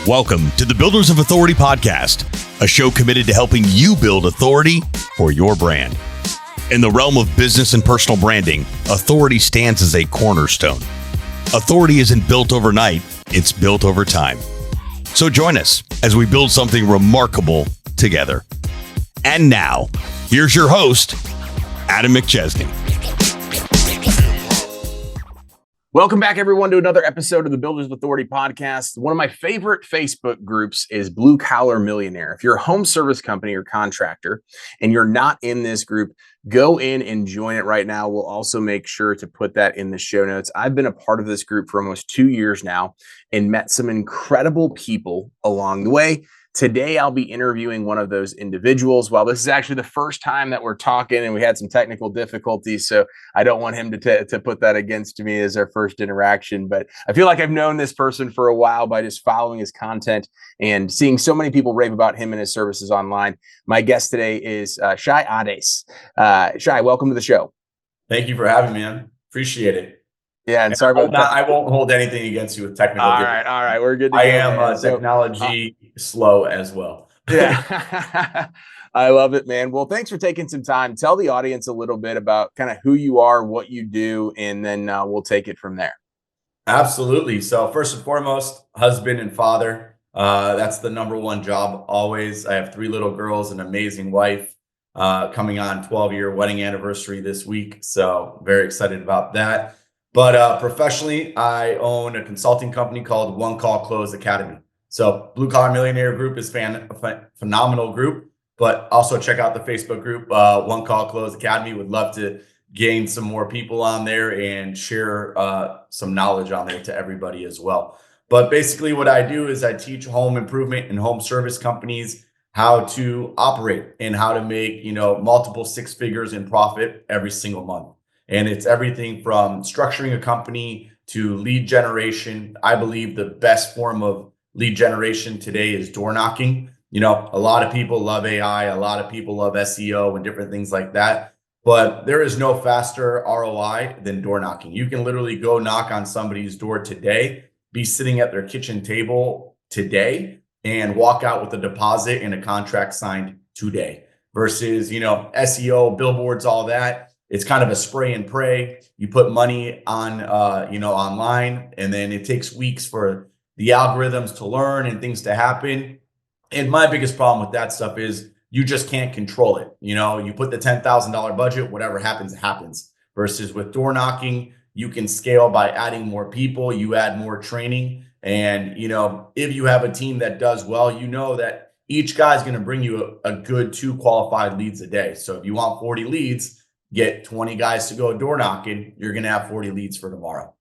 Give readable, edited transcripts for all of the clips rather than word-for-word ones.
Welcome to the Builders of Authority podcast, a show committed to helping you build authority for your brand. In the realm of business and personal branding, authority stands as a cornerstone. Authority isn't built overnight, it's built over time. So join us as we build something remarkable together. And now, here's your host, Adam McChesney. Welcome back, everyone, to another episode of the Builders of Authority podcast. One of my favorite Facebook groups is Blue Collar Millionaire. If you're a home service company or contractor and you're not in this group, go in and join it right now. We'll also make sure to put that in the show notes. I've been a part of this group for almost 2 years now and met some incredible people along the way. Today, I'll be interviewing one of those individuals. Well, this is actually the first time that we're talking and we had some technical difficulties, so I don't want him to put that against me as our first interaction. But I feel like I've known this person for a while by just following his content and seeing so many people rave about him and his services online. My guest today is Shai Ades. Shai, welcome to the show. Thank you for having me, man. Appreciate it. Yeah, and sorry about that. I won't hold anything against you with technical. All right, we're good to go. I am technology slow as well. Yeah, I love it, man. Well, thanks for taking some time. Tell the audience a little bit about kind of who you are, what you do, and then we'll take it from there. Absolutely. So first and foremost, husband and father. That's the number one job always. I have 3 little girls, an amazing wife, coming on 12-year wedding anniversary this week. So very excited about that. But professionally, I own a consulting company called One Call Close Academy. So Blue Collar Millionaire group is a phenomenal group, but also check out the Facebook group, One Call Close Academy. Would love to gain some more people on there and share some knowledge on there to everybody as well. But basically what I do is I teach home improvement and home service companies how to operate and how to make, multiple 6 figures in profit every single month. And it's everything from structuring a company to lead generation. I believe the best form of lead generation today is door knocking. A lot of people love AI, a lot of people love SEO and different things like that. But there is no faster ROI than door knocking. You can literally go knock on somebody's door today, be sitting at their kitchen table today, and walk out with a deposit and a contract signed today. Versus, SEO, billboards, all that. It's kind of a spray and pray. You put money on, online, and then it takes weeks for the algorithms to learn and things to happen. And my biggest problem with that stuff is you just can't control it. You put the $10,000 budget, whatever happens, happens. Versus with door knocking, you can scale by adding more people, you add more training. And, if you have a team that does well, that each guy's going to bring you a good 2 qualified leads a day. So if you want 40 leads, get 20 guys to go door knocking, you're going to have 40 leads for tomorrow.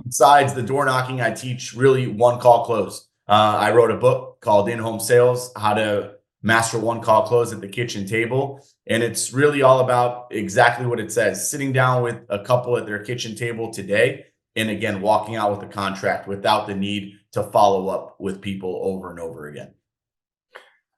Besides the door knocking, I teach really one call close. I wrote a book called In-Home Sales, How to Master One Call Close at the Kitchen Table. And it's really all about exactly what it says, sitting down with a couple at their kitchen table today. And again, walking out with a contract without the need to follow up with people over and over again.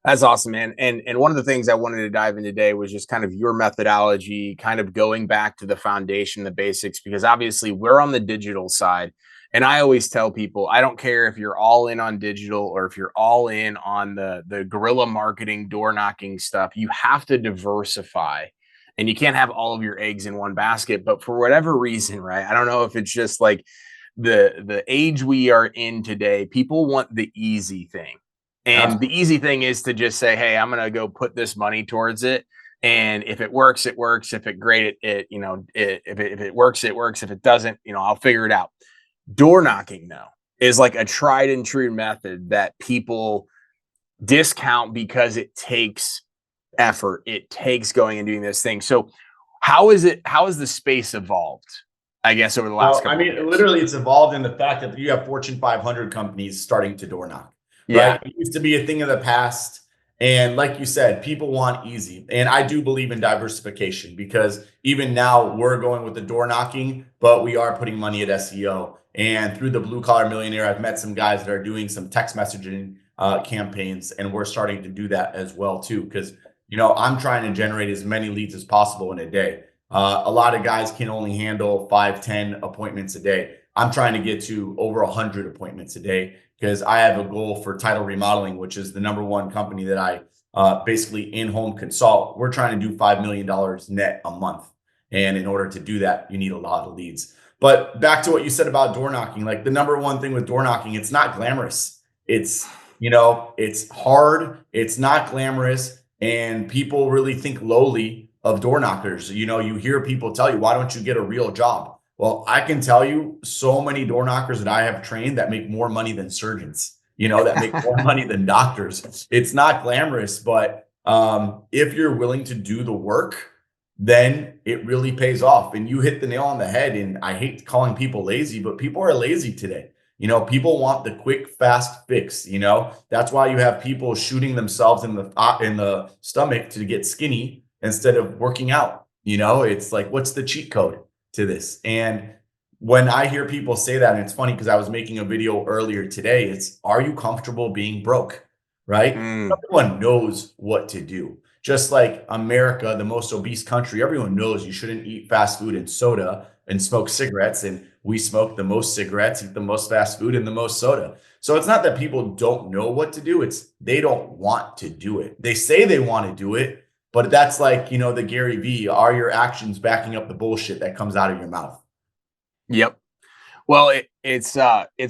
That's awesome, man. And one of the things I wanted to dive in today was just kind of your methodology, kind of going back to the foundation, the basics, because obviously we're on the digital side. And I always tell people, I don't care if you're all in on digital or if you're all in on the guerrilla marketing, door knocking stuff, you have to diversify. And you can't have all of your eggs in one basket. But for whatever reason, right? I don't know if it's just like the age we are in today, people want the easy thing. And the easy thing is to just say, hey, I'm going to go put this money towards it. And if it works, it works. If it great, if it works, it works. If it doesn't, I'll figure it out. Door knocking, though, is like a tried and true method that people discount because it takes effort. It takes going and doing this thing. So how has the space evolved, I guess, over the last couple of years? Literally it's evolved in the fact that you have Fortune 500 companies starting to door knock. Yeah. Right? It used to be a thing of the past. And like you said, people want easy. And I do believe in diversification because even now we're going with the door knocking, but we are putting money at SEO. And through the Blue Collar Millionaire, I've met some guys that are doing some text messaging campaigns, and we're starting to do that as well too. Because, I'm trying to generate as many leads as possible in a day. A lot of guys can only handle 5-10 appointments a day. I'm trying to get to over 100 appointments a day because I have a goal for Title Remodeling, which is the #1 company that I basically in-home consult. We're trying to do $5 million net a month. And in order to do that, you need a lot of leads. But back to what you said about door knocking, like the #1 thing with door knocking, it's not glamorous. It's, it's hard. It's not glamorous. And people really think lowly of door knockers. You hear people tell you, why don't you get a real job? Well, I can tell you so many door knockers that I have trained that make more money than surgeons, that make more money than doctors. It's not glamorous, but if you're willing to do the work, then it really pays off. And you hit the nail on the head. And I hate calling people lazy, but people are lazy today. People want the quick, fast fix. That's why you have people shooting themselves in the stomach to get skinny instead of working out. It's like, what's the cheat code to this? And when I hear people say that, and it's funny because I was making a video earlier today, it's, are you comfortable being broke? Right? Everyone knows what to do. Just like America, the most obese country, everyone knows you shouldn't eat fast food and soda and smoke cigarettes. And we smoke the most cigarettes, eat the most fast food, and the most soda. So it's not that people don't know what to do. It's they don't want to do it. They say they want to do it, but that's like, the Gary V, are your actions backing up the bullshit that comes out of your mouth? Yep. Well, it's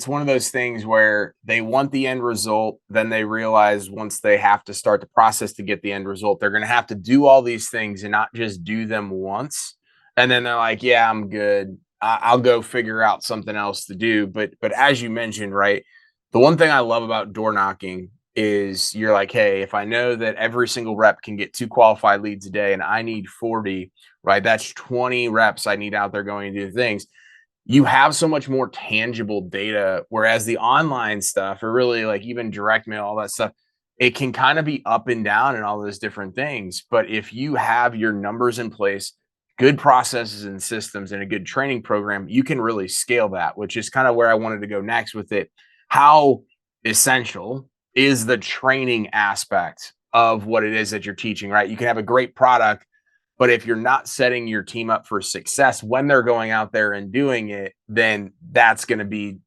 one of those things where they want the end result. Then they realize once they have to start the process to get the end result, they're going to have to do all these things and not just do them once. And then they're like, yeah, I'm good. I'll go figure out something else to do. But as you mentioned, right, the one thing I love about door knocking is you're like, hey, if I know that every single rep can get 2 qualified leads a day and I need 40, right, that's 20 reps I need out there going to do things. You have so much more tangible data, whereas the online stuff, or really like even direct mail, all that stuff, it can kind of be up and down and all those different things. But if you have your numbers in place, good processes and systems, and a good training program, you can really scale that, which is kind of where I wanted to go next with it. How essential is the training aspect of what it is that you're teaching, right? You can have a great product, but if you're not setting your team up for success when they're going out there and doing it, then that's going to be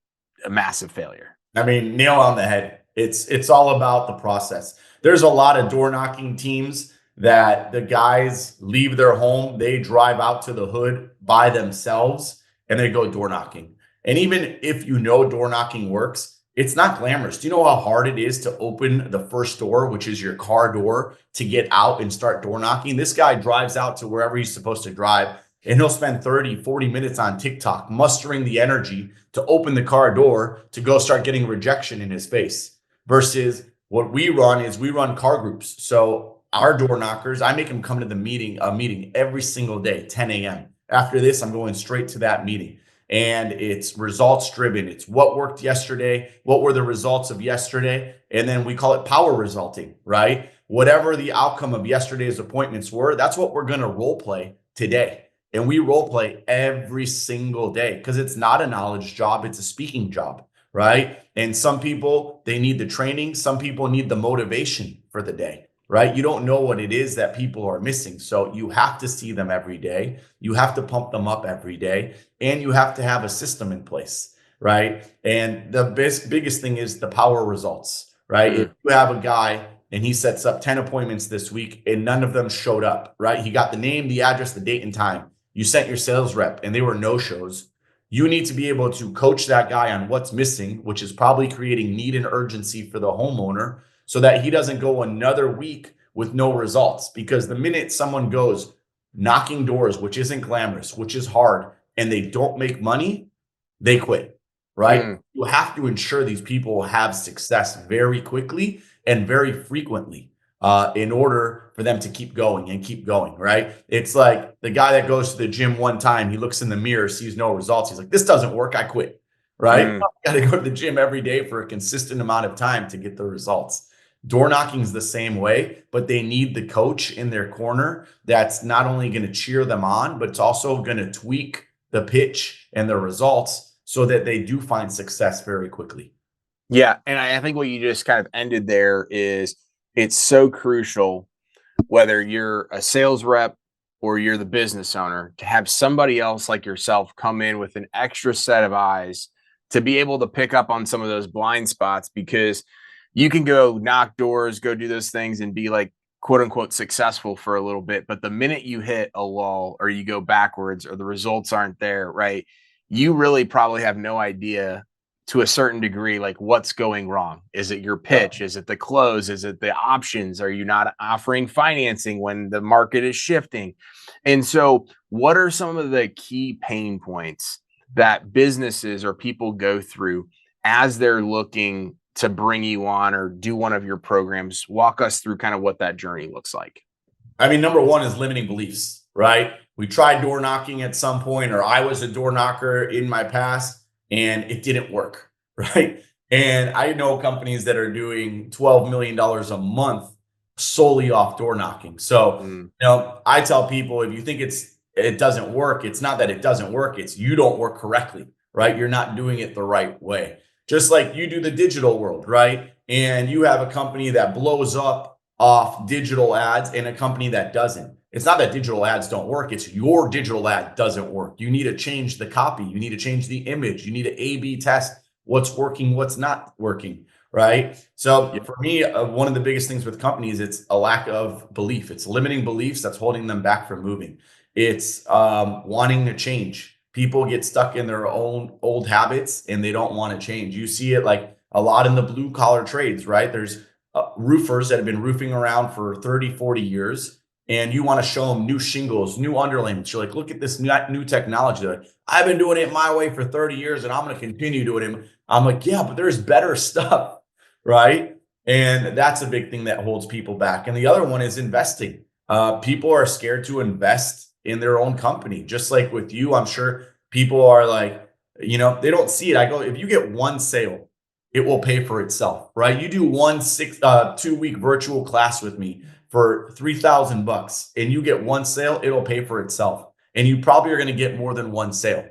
a massive failure. I mean, nail on the head. It's all about the process. There's a lot of door knocking teams that the guys leave their home, they drive out to the hood by themselves, and they go door knocking. And even if door knocking works, it's not glamorous. Do you know how hard it is to open the first door, which is your car door, to get out and start door knocking? This guy drives out to wherever he's supposed to drive, and he'll spend 30, 40 minutes on TikTok mustering the energy to open the car door to go start getting rejection in his face. Versus what we run car groups. So our door knockers, I make them come to a meeting every single day, 10 a.m. After this, I'm going straight to that meeting. And it's results driven. It's what worked yesterday. What were the results of yesterday? And then we call it power resulting, right? Whatever the outcome of yesterday's appointments were, that's what we're going to role play today. And we role play every single day because it's not a knowledge job. It's a speaking job, right? And some people, they need the training. Some people need the motivation for the day, right? You don't know what it is that people are missing. So you have to see them every day. You have to pump them up every day. And you have to have a system in place, right? And the biggest thing is the power results, right? If you have a guy and he sets up 10 appointments this week and none of them showed up, right? He got the name, the address, the date and time. You sent your sales rep and they were no-shows. You need to be able to coach that guy on what's missing, which is probably creating need and urgency for the homeowner so that he doesn't go another week with no results. Because the minute someone goes knocking doors, which isn't glamorous, which is hard, and they don't make money, they quit, right? You have to ensure these people have success very quickly and very frequently in order for them to keep going, right? It's like the guy that goes to the gym one time, he looks in the mirror, sees no results. He's like, this doesn't work, I quit, right? You got to go to the gym every day for a consistent amount of time to get the results. Door knocking is the same way, but they need the coach in their corner that's not only going to cheer them on, but it's also going to tweak the pitch and the results so that they do find success very quickly. Yeah. And I think what you just kind of ended there is it's so crucial, whether you're a sales rep, or you're the business owner, to have somebody else like yourself come in with an extra set of eyes to be able to pick up on some of those blind spots, because you can go knock doors, go do those things and be like, quote unquote, successful for a little bit. But the minute you hit a lull or you go backwards or the results aren't there, right? You really probably have no idea to a certain degree, like what's going wrong. Is it your pitch? Is it the close? Is it the options? Are you not offering financing when the market is shifting? And so, what are some of the key pain points that businesses or people go through as they're looking to bring you on or do one of your programs? Walk us through kind of what that journey looks like. I mean, number one is limiting beliefs, right? We tried door knocking at some point, or I was a door knocker in my past, and it didn't work, right? And I know companies that are doing $12 million a month solely off door knocking. So, I tell people, if you think it doesn't work, it's not that it doesn't work, it's you don't work correctly, right? You're not doing it the right way. Just like you do the digital world, right? And you have a company that blows up off digital ads and a company that doesn't. It's not that digital ads don't work. It's your digital ad doesn't work. You need to change the copy. You need to change the image. You need to A/B test what's working, what's not working, right? So for me, one of the biggest things with companies, it's a lack of belief. It's limiting beliefs that's holding them back from moving. It's wanting to change. People get stuck in their own old habits and they don't want to change. You see it like a lot in the blue collar trades, right? There's roofers that have been roofing around for 30, 40 years, and you want to show them new shingles, new underlayments. You're like, look at this new technology. They're like, I've been doing it my way for 30 years and I'm going to continue doing it. I'm like, yeah, but there's better stuff, right? And that's a big thing that holds people back. And the other one is investing. People are scared to invest in their own company. Just like with you, I'm sure people are like, they don't see it. I go, if you get one sale, it will pay for itself, right? You do one 2-week virtual class with me for $3,000 and you get one sale, it'll pay for itself. And you probably are going to get more than one sale.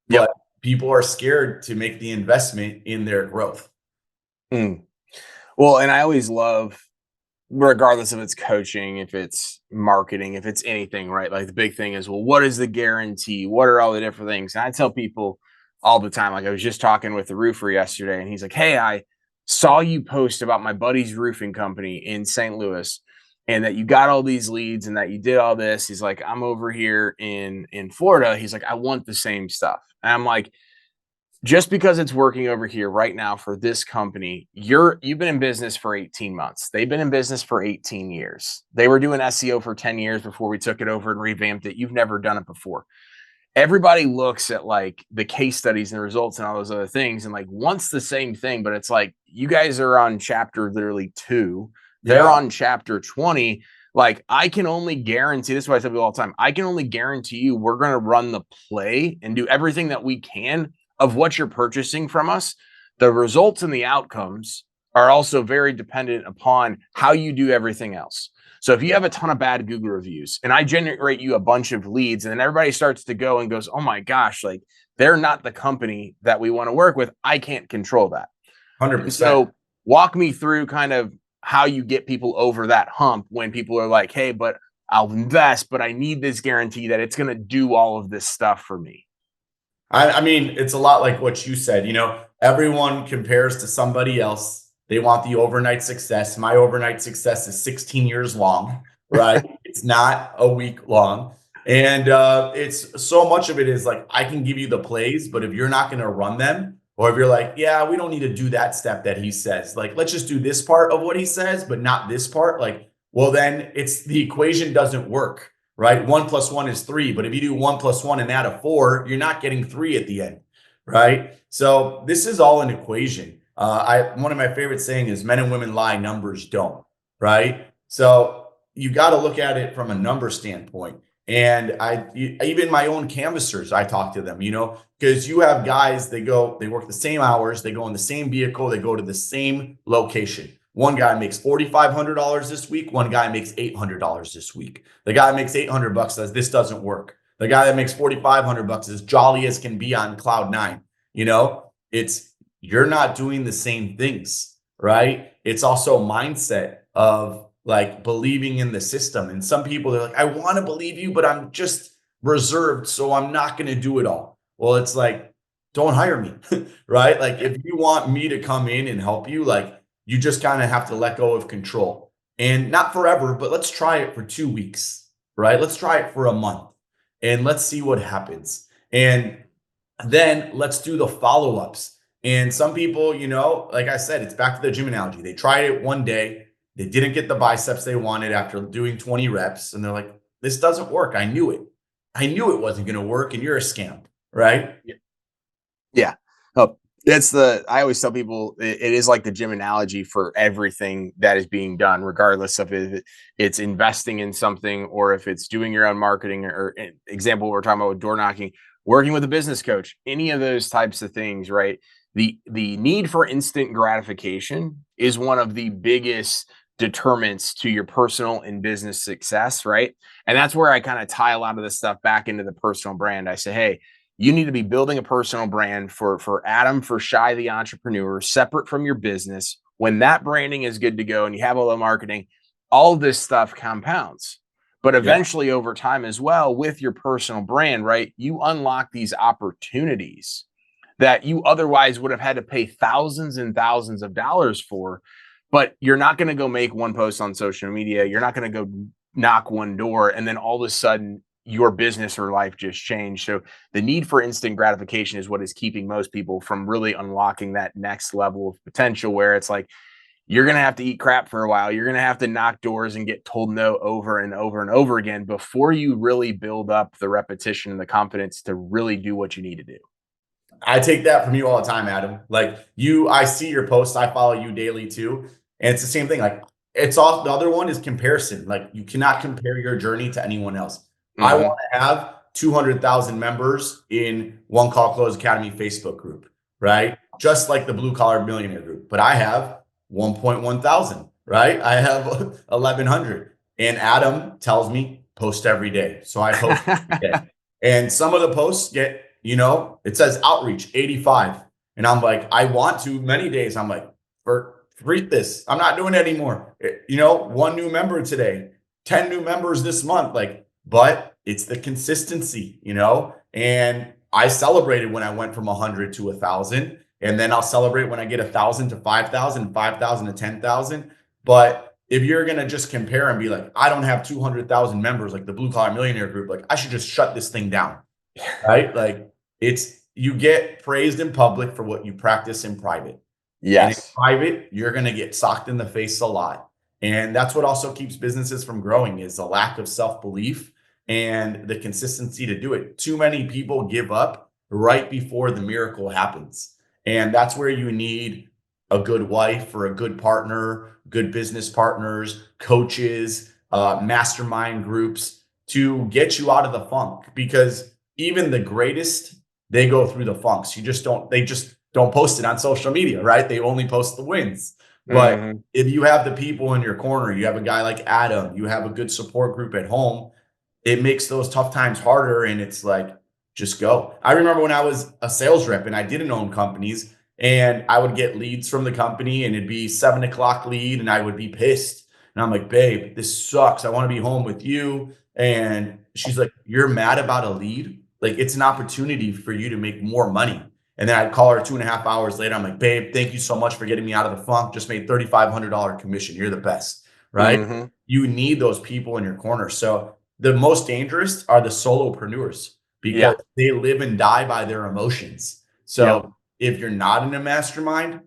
But people are scared to make the investment in their growth. Well, and I always love, regardless if it's coaching, if it's marketing, if it's anything, right? Like the big thing is, well, what is the guarantee? What are all the different things? And I tell people all the time, like I was just talking with the roofer yesterday and he's like, hey, I saw you post about my buddy's roofing company in St. Louis and that you got all these leads and that you did all this. He's like, I'm over here in Florida. He's like, I want the same stuff. And I'm like, just because it's working over here right now for this company, you've been in business for 18 months. They've been in business for 18 years. They were doing SEO for 10 years before we took it over and revamped it. You've never done it before. Everybody looks at like the case studies and the results and all those other things and like wants the same thing, but it's like you guys are on chapter literally 2. They're on chapter 20. Like I can only guarantee, this is what I tell people all the time, I can only guarantee you we're going to run the play and do everything that we can of what you're purchasing from us. The results and the outcomes are also very dependent upon how you do everything else. So if you have a ton of bad Google reviews and I generate you a bunch of leads and then everybody starts to go and goes, oh my gosh, like they're not the company that we want to work with. I can't control that. 100%. So walk me through kind of how you get people over that hump when people are like, hey, but I'll invest, but I need this guarantee that it's going to do all of this stuff for me. I mean, it's a lot like what you said, everyone compares to somebody else. They want the overnight success. My overnight success is 16 years long, right? It's not a week long. And it's so much of it is like, I can give you the plays, but if you're not going to run them, or if you're like, yeah, we don't need to do that step that he says, like, let's just do this part of what he says, but not this part. Like, well, then it's the equation doesn't work, right? 1 + 1 is 3. But if you do 1 + 1 and add a 4, you're not getting 3 at the end, right? So this is all an equation. One of my favorite saying is men and women lie, numbers don't, right? So you got to look at it from a number standpoint. And even my own canvassers, I talk to them, because you have guys, they work the same hours, they go in the same vehicle, they go to the same location. One guy makes $4,500 this week. One guy makes $800 this week. The guy that makes $800 says this doesn't work. The guy that makes $4,500 is jolly as can be on cloud 9. You're not doing the same things, right? It's also mindset of like believing in the system. And some people, they're like, I want to believe you, but I'm just reserved, so I'm not going to do it all. Well, it's like, don't hire me, right? Like if you want me to come in and help you, like you just kind of have to let go of control, and not forever, but let's try it for 2 weeks, right? Let's try it for a month and let's see what happens. And then let's do the follow-ups. And some people, like I said, it's back to the gym analogy. They tried it one day. They didn't get the biceps they wanted after doing 20 reps. And they're like, this doesn't work. I knew it. I knew it wasn't going to work. And you're a scam, right? Yeah. Oh, I always tell people it is like the gym analogy for everything that is being done, regardless of if it's investing in something or if it's doing your own marketing, or example, we're talking about with door knocking, working with a business coach, any of those types of things, right? The need for instant gratification is one of the biggest determinants to your personal and business success, right? And that's where I kind of tie a lot of this stuff back into the personal brand. I say, hey, you need to be building a personal brand for Adam, for Shai the entrepreneur, separate from your business. When that branding is good to go and you have all the marketing, all this stuff compounds. But eventually over time as well, with your personal brand, right, you unlock these opportunities that you otherwise would have had to pay thousands and thousands of dollars for. But you're not going to go make one post on social media. You're not going to go knock one door and then all of a sudden your business or life just changed. So the need for instant gratification is what is keeping most people from really unlocking that next level of potential, where it's like, you're going to have to eat crap for a while. You're going to have to knock doors and get told no over and over and over again before you really build up the repetition and the confidence to really do what you need to do. I take that from you all the time, Adam. Like I see your posts. I follow you daily too. And it's the same thing. Like it's all, the other one is comparison. Like you cannot compare your journey to anyone else. Mm-hmm. I want to have 200,000 members in One Call Close Academy Facebook group, right? Just like the Blue Collar Millionaire group. But I have 1.1 thousand, right? I have 1,100. And Adam tells me post every day. So I post every day. And some of the posts get, it says outreach 85. And I'm like, I want to many days. I'm like, forget this. I'm not doing it anymore. 1 new member today, 10 new members this month. Like, but it's the consistency, and I celebrated when I went from 100 to 1,000. And then I'll celebrate when I get 1,000 to 5,000, 5,000 to 10,000. But if you're going to just compare and be like, I don't have 200,000 members like the Blue Collar Millionaire group, like I should just shut this thing down, right? Like you get praised in public for what you practice in private. Yes. And in private, you're going to get socked in the face a lot. And that's what also keeps businesses from growing, is a lack of self-belief and the consistency to do it. Too many people give up right before the miracle happens. And that's where you need a good wife or a good partner, good business partners, coaches, mastermind groups to get you out of the funk. Because even the greatest, they go through the funks. They just don't post it on social media, right? They only post the wins. But if you have the people in your corner, you have a guy like Adam, you have a good support group at home, it makes those tough times harder. And it's like, just go. I remember when I was a sales rep and I didn't own companies, and I would get leads from the company and it'd be 7 o'clock lead and I would be pissed. And I'm like, babe, this sucks. I want to be home with you. And she's like, you're mad about a lead? Like, it's an opportunity for you to make more money. And then I'd call her 2.5 hours later. I'm like, babe, thank you so much for getting me out of the funk. Just made $3,500 commission. You're the best, right? Mm-hmm. You need those people in your corner. So the most dangerous are the solopreneurs, because they live and die by their emotions. So if you're not in a mastermind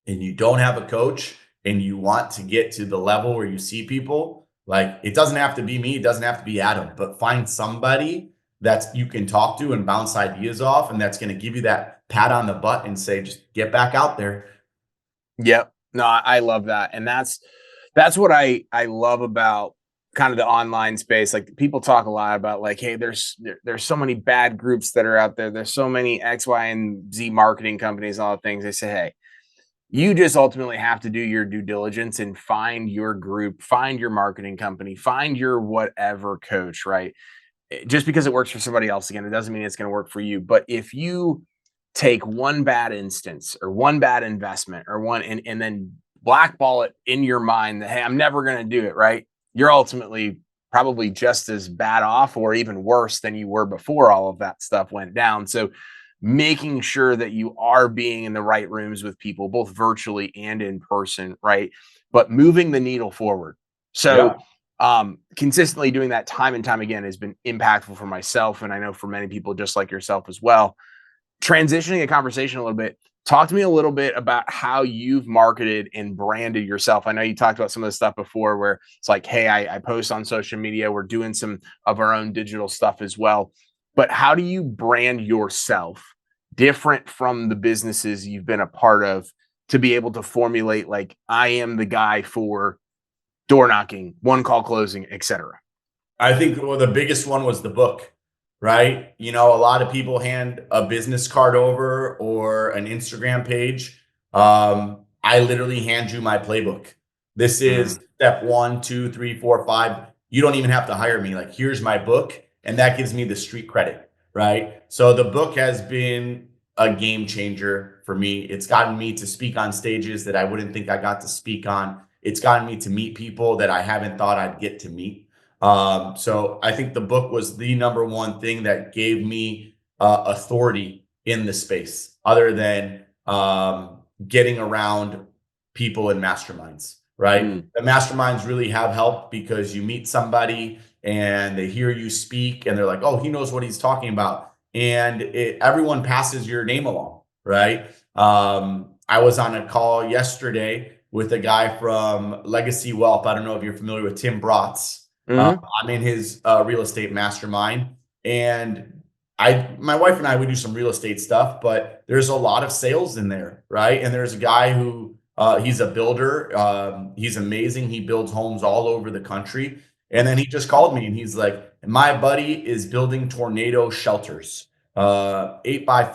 and you don't have a coach and you want to get to the level where you see people, like, it doesn't have to be me. It doesn't have to be Adam, but find somebody that you can talk to and bounce ideas off. And that's going to give you that pat on the butt and say, just get back out there. Yep. No, I love that. And that's what I love about kind of the online space. Like, people talk a lot about like, hey, there's so many bad groups that are out there. There's so many X, Y, and Z marketing companies, all the things. They say, hey, you just ultimately have to do your due diligence and find your group, find your marketing company, find your whatever coach, right? Just because it works for somebody else, again, it doesn't mean it's going to work for you. But if you take one bad instance or one bad investment or one, and then blackball it in your mind that, hey, I'm never going to do it, right? You're ultimately probably just as bad off or even worse than you were before all of that stuff went down. So making sure that you are being in the right rooms with people, both virtually and in person, right? But moving the needle forward. So consistently doing that time and time again has been impactful for myself. And I know for many people just like yourself as well. Transitioning a conversation a little bit, talk to me a little bit about how you've marketed and branded yourself. I know you talked about some of the stuff before where it's like, hey, I post on social media. We're doing some of our own digital stuff as well. But how do you brand yourself different from the businesses you've been a part of to be able to formulate, like, I am the guy for door knocking, one call closing, etc.? I think the biggest one was the book, right? You know, a lot of people hand a business card over or an Instagram page. I literally hand you my playbook. This is step 1, 2, 3, 4, 5. You don't even have to hire me. Like, here's my book. And that gives me the street credit, right? So the book has been a game changer for me. It's gotten me to speak on stages that I wouldn't think I got to speak on. It's gotten me to meet people that I haven't thought I'd get to meet. So I think the book was the number one thing that gave me authority in the space, other than getting around people in masterminds, right? The masterminds really have helped because you meet somebody and they hear you speak and they're like, oh, he knows what he's talking about. And everyone passes your name along, right? I was on a call yesterday with a guy from Legacy Wealth. I don't know if you're familiar with Tim Bratz. I'm in his real estate mastermind, and my wife and I, we do some real estate stuff, but there's a lot of sales in there, right? And there's a guy who he's a builder. He's amazing. He builds homes all over the country. And then he just called me and he's like, my buddy is building tornado shelters, 8x5,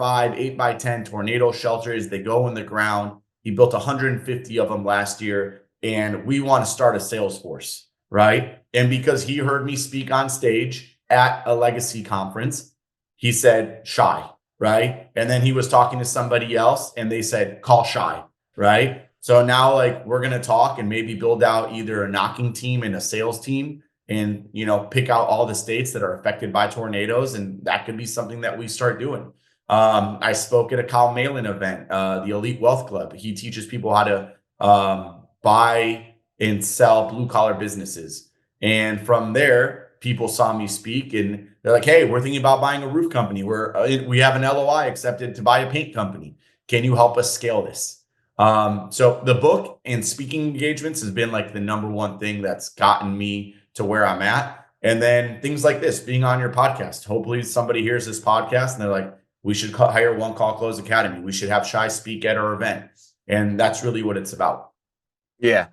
8x10 tornado shelters. They go in the ground. He built 150 of them last year, and we want to start a sales force, right? And because he heard me speak on stage at a legacy conference, he said, Shai, right? And then he was talking to somebody else and they said, call Shai, right? So now, like, we're going to talk and maybe build out either a knocking team and a sales team and, you know, pick out all the states that are affected by tornadoes. And that could be something that we start doing. I spoke at a Kyle Malin event, the Elite Wealth Club. He teaches people how to buy and sell blue collar businesses. And from there, people saw me speak and they're like, hey, we're thinking about buying a roof company. We have an LOI accepted to buy a paint company. Can you help us scale this? So the book and speaking engagements has been like the number one thing that's gotten me to where I'm at. And then things like this, being on your podcast. Hopefully somebody hears this podcast and they're like, we should hire One Call Close Academy. We should have Shai speak at our event. And that's really what it's about. Yeah.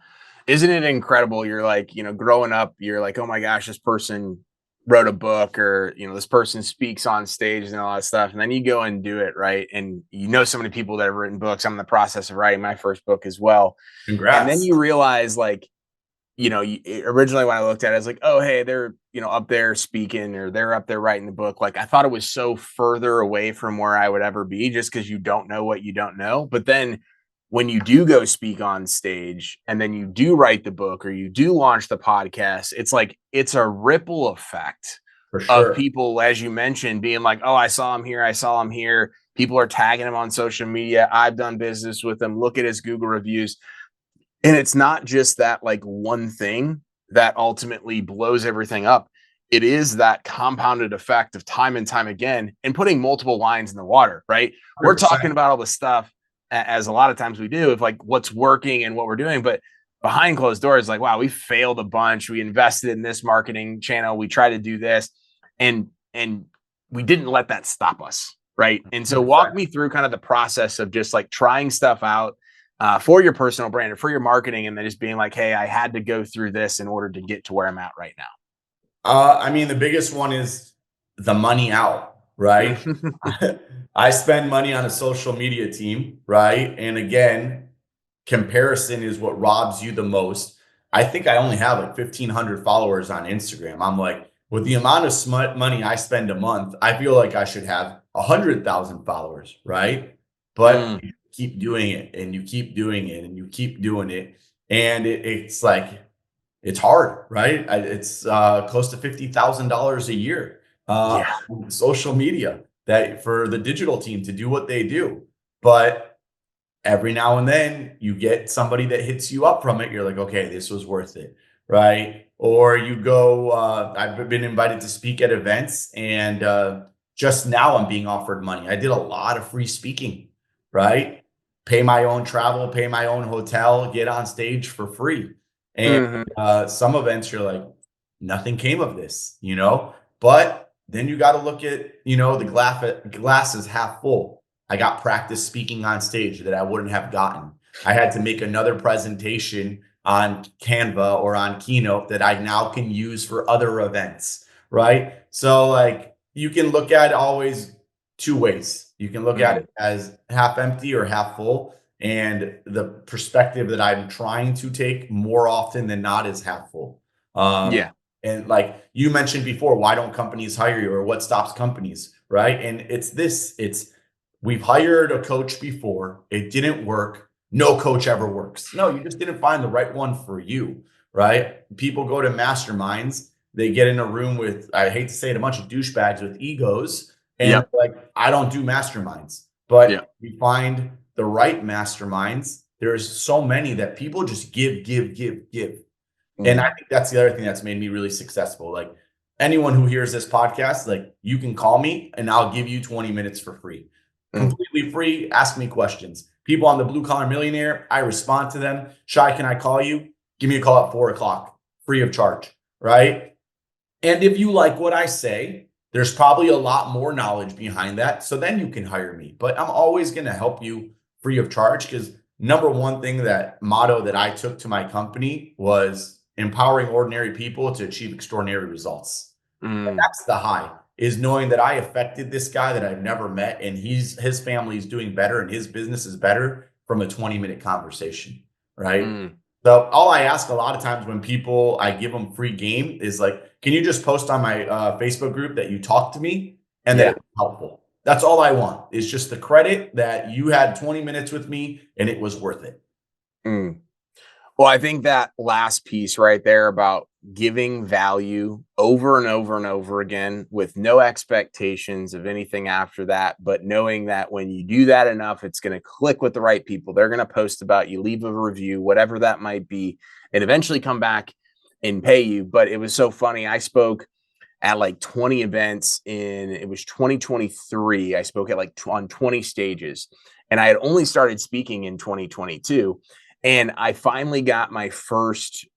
Isn't it incredible? You're like, you know, growing up, you're like, oh my gosh, this person wrote a book, or, you know, this person speaks on stage and all that stuff. And then you go and do it, right? And you know so many people that have written books. I'm in the process of writing my first book as well. Congrats. And then you realize, like, you know, originally when I looked at it, I was like, oh, hey, they're, you know, up there speaking, or they're up there writing the book. Like, I thought it was so further away from where I would ever be, just because you don't know what you don't know. But then when you do go speak on stage and then you do write the book or you do launch the podcast, it's like, it's a ripple effect of people, as you mentioned, being like, oh, I saw him here. I saw him here. People are tagging him on social media. I've done business with him. Look at his Google reviews. And it's not just that, like, one thing that ultimately blows everything up. It is that compounded effect of time and time again, and putting multiple lines in the water, right? 100%. We're talking about all the stuff, as a lot of times we do, of like what's working and what we're doing, but behind closed doors, like, wow, we failed a bunch. We invested in this marketing channel. We tried to do this, and we didn't let that stop us, right? And so walk me through kind of the process of just like trying stuff out for your personal brand or for your marketing, and then just being like, hey, I had to go through this in order to get to where I'm at right now. I mean, the biggest one is the money out, right? I spend money on a social media team, right? And again, comparison is what robs you the most. I think I only have like 1,500 followers on Instagram. I'm like, with the amount of money I spend a month, I feel like I should have 100,000 followers, right? But keep doing it and you keep doing it and you keep doing it. And it's like, it's hard, right? It's close to $50,000 a year Yeah. on social media that for the digital team to do what they do. But every now and then you get somebody that hits you up from it. You're like, okay, this was worth it, right? Or you go, I've been invited to speak at events, and just now I'm being offered money. I did a lot of free speaking, right? Pay my own travel, pay my own hotel, get on stage for free. And Mhm. some events you're like, nothing came of this, but then you got to look at, the glass is half full. I got practice speaking on stage that I wouldn't have gotten. I had to make another presentation on Canva or on Keynote that I now can use for other events, right? So like you can look at it always two ways. You can look at it as half empty or half full. And the perspective that I'm trying to take more often than not is half full. Yeah. And like you mentioned before, why don't companies hire you, or what stops companies, right? And it's we've hired a coach before, it didn't work. No coach ever works. No, you just didn't find the right one for you, right? People go to masterminds, they get in a room with, I hate to say it, a bunch of douchebags with egos, and Yep. like, I don't do masterminds, Yep. but we find the right masterminds. There's so many that people just give, give, give, give. And I Mhm. think that's the other thing that's made me really successful. Like anyone who hears this podcast, like you can call me and I'll give you 20 minutes for free, Mm. completely free. Ask me questions. People on the Blue Collar Millionaire, I respond to them. Shai, can I call you? Give me a call at 4 o'clock, free of charge, right? And if you like what I say, there's probably a lot more knowledge behind that. So then you can hire me. But I'm always going to help you free of charge, because number one thing, that motto that I took to my company was empowering ordinary people to achieve extraordinary results. And Mm. that's the high, is knowing that I affected this guy that I've never met, and his family is doing better and his business is better from a 20-minute conversation, right? Mm. So all I ask a lot of times when people, I give them free game, is like, can you just post on my Facebook group that you talked to me and that Yeah. it was helpful? That's all I want, is just the credit that you had 20 minutes with me and it was worth it. Mm. Well, I think that last piece right there about giving value over and over and over again with no expectations of anything after that, but knowing that when you do that enough, it's going to click with the right people. They're going to post about you, leave a review, whatever that might be, and eventually come back and pay you. But it was so funny. I spoke at like 20 events it was 2023. I spoke at like on 20 stages, and I had only started speaking in 2022. And I finally got my first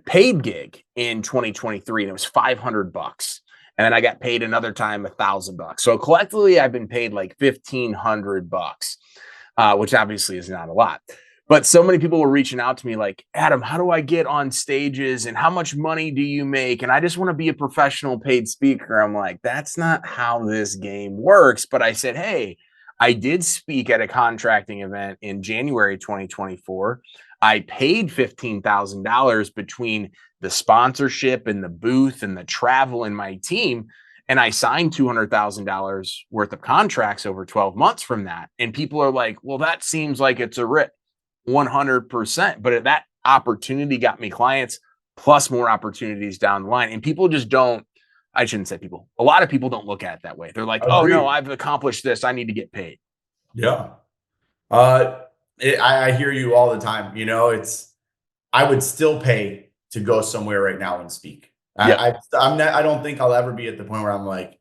paid gig in 2023, and it was $500. And then I got paid another time $1,000. So collectively, I've been paid like $1,500, which obviously is not a lot. But so many people were reaching out to me like, Adam, how do I get on stages and how much money do you make? And I just want to be a professional paid speaker. I'm like, that's not how this game works. But I said, hey, I did speak at a contracting event in January 2024. I paid $15,000 between the sponsorship and the booth and the travel and my team. And I signed $200,000 worth of contracts over 12 months from that. And people are like, well, that seems like it's a rip. 100%. But that opportunity got me clients plus more opportunities down the line. And people just don't, I shouldn't say people, a lot of people don't look at it that way. They're like, oh no, Agreed. I've accomplished this, I need to get paid. Yeah. Uh, I hear you all the time. I would still pay to go somewhere right now and speak. Yep. I don't think I'll ever be at the point where I'm like,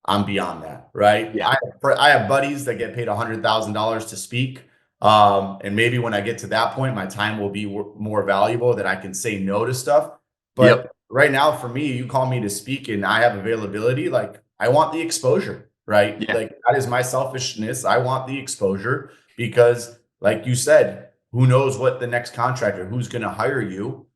I'm beyond that, right? Yeah. I have buddies that get paid $100,000 to speak. And maybe when I get to that point, my time will be more valuable, that I can say no to stuff. Yep. But right now, for me, you call me to speak and I have availability, like I want the exposure, right? Yeah. Like that is my selfishness. I want the exposure because, like you said, who knows what the next contractor who's going to hire you.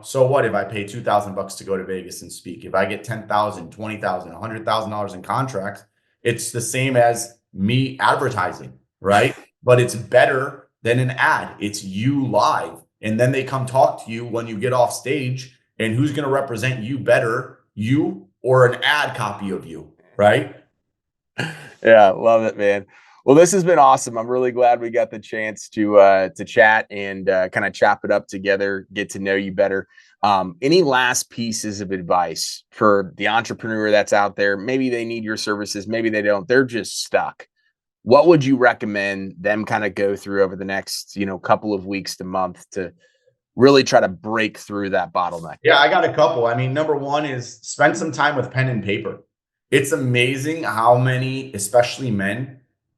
So what if I pay $2,000 to go to Vegas and speak? If I get $10,000, $20,000, $100,000 in contracts, it's the same as me advertising, right? But it's better than an ad. It's you live. And then they come talk to you when you get off stage. And who's going to represent you better, you or an ad copy of you, right? Yeah. Love it, man. Well, this has been awesome. I'm really glad we got the chance to chat and kind of chop it up together, get to know you better. Any last pieces of advice for the entrepreneur that's out there? Maybe they need your services, maybe they don't. They're just stuck. What would you recommend them kind of go through over the next, couple of weeks to month to really try to break through that bottleneck? Yeah, I got a couple. I mean, number one is spend some time with pen and paper. It's amazing how many, especially men,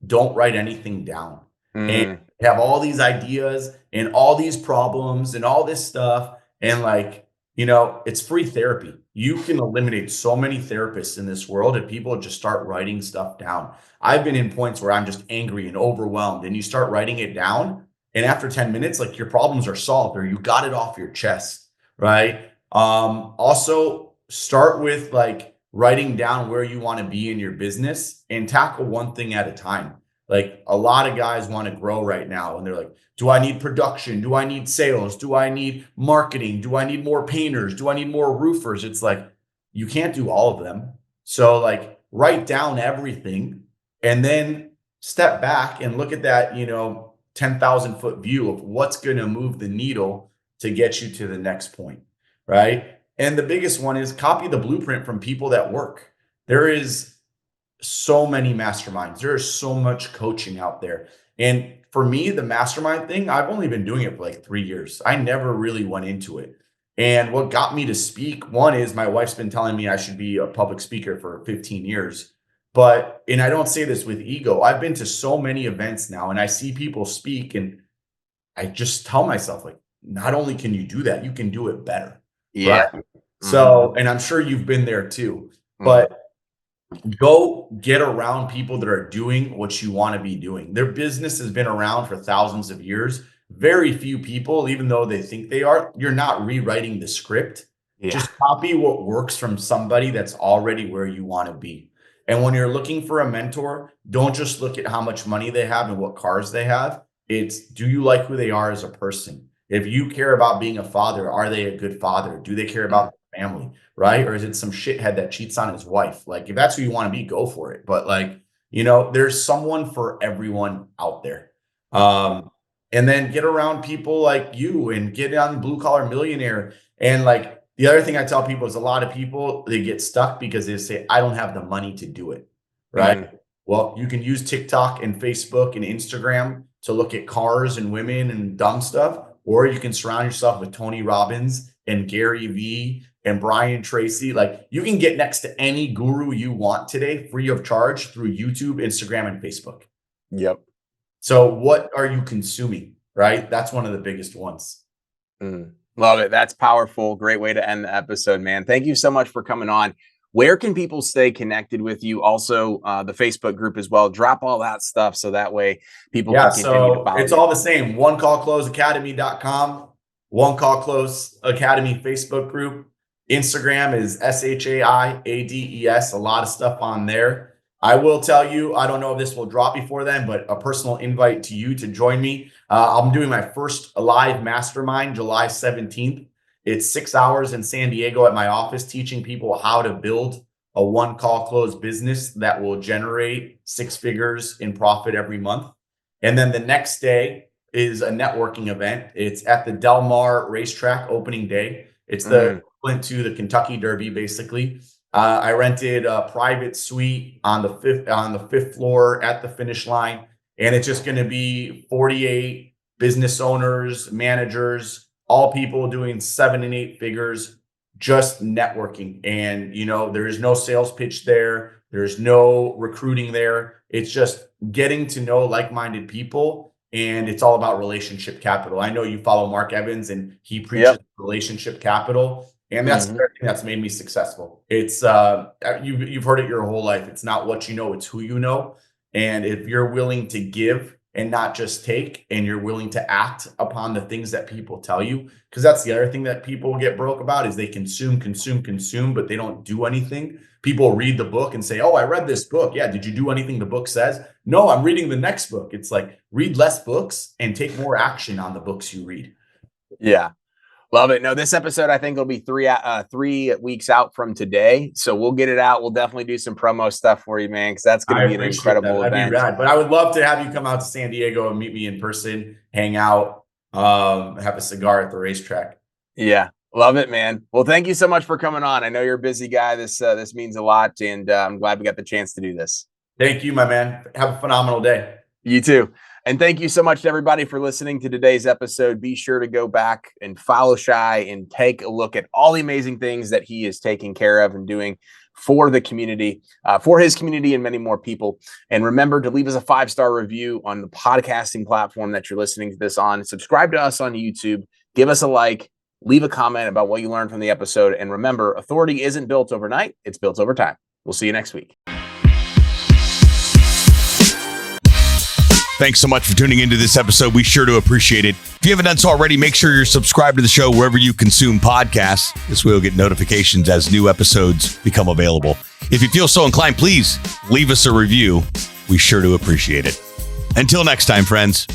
don't write anything down and Mm, have all these ideas and all these problems and all this stuff. And like, it's free therapy. You can eliminate so many therapists in this world if people just start writing stuff down. I've been in points where I'm just angry and overwhelmed, and you start writing it down. And after 10 minutes, like your problems are solved or you got it off your chest, right? Also start with like writing down where you want to be in your business and tackle one thing at a time. Like a lot of guys want to grow right now and they're like, do I need production? Do I need sales? Do I need marketing? Do I need more painters? Do I need more roofers? It's like, you can't do all of them. So like write down everything and then step back and look at that, 10,000-foot view of what's going to move the needle to get you to the next point. Right. And the biggest one is copy the blueprint from people that work. There is so many masterminds. There is so much coaching out there. And for me, the mastermind thing, I've only been doing it for like 3 years. I never really went into it. And what got me to speak, one is my wife's been telling me I should be a public speaker for 15 years. And I don't say this with ego. I've been to so many events now and I see people speak and I just tell myself like, not only can you do that, you can do it better. yeah. Right. So, and I'm sure you've been there too, but go get around people that are doing what you want to be doing. Their business has been around for thousands of years. Very few people, even though they think they are, you're not rewriting the script. Yeah. Just copy what works from somebody that's already where you want to be. And when you're looking for a mentor, don't just look at how much money they have and what cars they have. It's, do you like who they are as a person? If you care about being a father, are they a good father? Do they care about their family? Right? Or is it some shithead that cheats on his wife? Like, if that's who you want to be, go for it. But like, there's someone for everyone out there. And then get around people like you and get on Blue Collar Millionaire. And like, the other thing I tell people is a lot of people, they get stuck because they say, I don't have the money to do it. Right. Well, you can use TikTok and Facebook and Instagram to look at cars and women and dumb stuff. Or you can surround yourself with Tony Robbins and Gary Vee and Brian Tracy. Like, you can get next to any guru you want today, free of charge, through YouTube, Instagram, and Facebook. Yep. So what are you consuming? Right? That's one of the biggest ones. Love it. That's powerful. Great way to end the episode, man. Thank you so much for coming on. Where can people stay connected with you? Also, the Facebook group as well. Drop all that stuff so that way people can continue to follow it's you. all the same. OneCallCloseAcademy.com, One Call Close Academy Facebook group. Instagram is ShaiAdes. A lot of stuff on there. I will tell you, I don't know if this will drop before then, but a personal invite to you to join me. I'm doing my first live mastermind July 17th. It's 6 hours in San Diego at my office, teaching people how to build a one call close business that will generate 6 figures in profit every month. And then the next day is a networking event. It's at the Del Mar racetrack opening day. It's the equivalent to the Kentucky Derby, basically. I rented a private suite on the fifth floor at the finish line. And it's just going to be 48 business owners, managers, all people doing 7 and 8 figures, just networking. And, there is no sales pitch there. There's no recruiting there. It's just getting to know like-minded people. And it's all about relationship capital. I know you follow Mark Evans and he preaches relationship capital. And that's the thing that's made me successful. It's you've heard it your whole life. It's not what you know, it's who you know. And if you're willing to give and not just take, and you're willing to act upon the things that people tell you, because that's the other thing that people get broke about is they consume, but they don't do anything. People read the book and say, oh, I read this book. Yeah. Did you do anything the book says? No, I'm reading the next book. It's like, read less books and take more action on the books you read. Yeah. Love it. No, this episode, I think, will be 3 weeks out from today. So we'll get it out. We'll definitely do some promo stuff for you, man, because that's going to be an incredible event. That'd be rad. But I would love to have you come out to San Diego and meet me in person, hang out, have a cigar at the racetrack. Yeah. Love it, man. Well, thank you so much for coming on. I know you're a busy guy. This means a lot, and I'm glad we got the chance to do this. Thank you, my man. Have a phenomenal day. You too. And thank you so much to everybody for listening to today's episode. Be sure to go back and follow Shai and take a look at all the amazing things that he is taking care of and doing for the community, for his community and many more people. And remember to leave us a 5-star review on the podcasting platform that you're listening to this on. Subscribe to us on YouTube. Give us a like. Leave a comment about what you learned from the episode. And remember, authority isn't built overnight. It's built over time. We'll see you next week. Thanks so much for tuning into this episode. We sure do appreciate it. If you haven't done so already, make sure you're subscribed to the show wherever you consume podcasts. This way you'll get notifications as new episodes become available. If you feel so inclined, please leave us a review. We sure do appreciate it. Until next time, friends.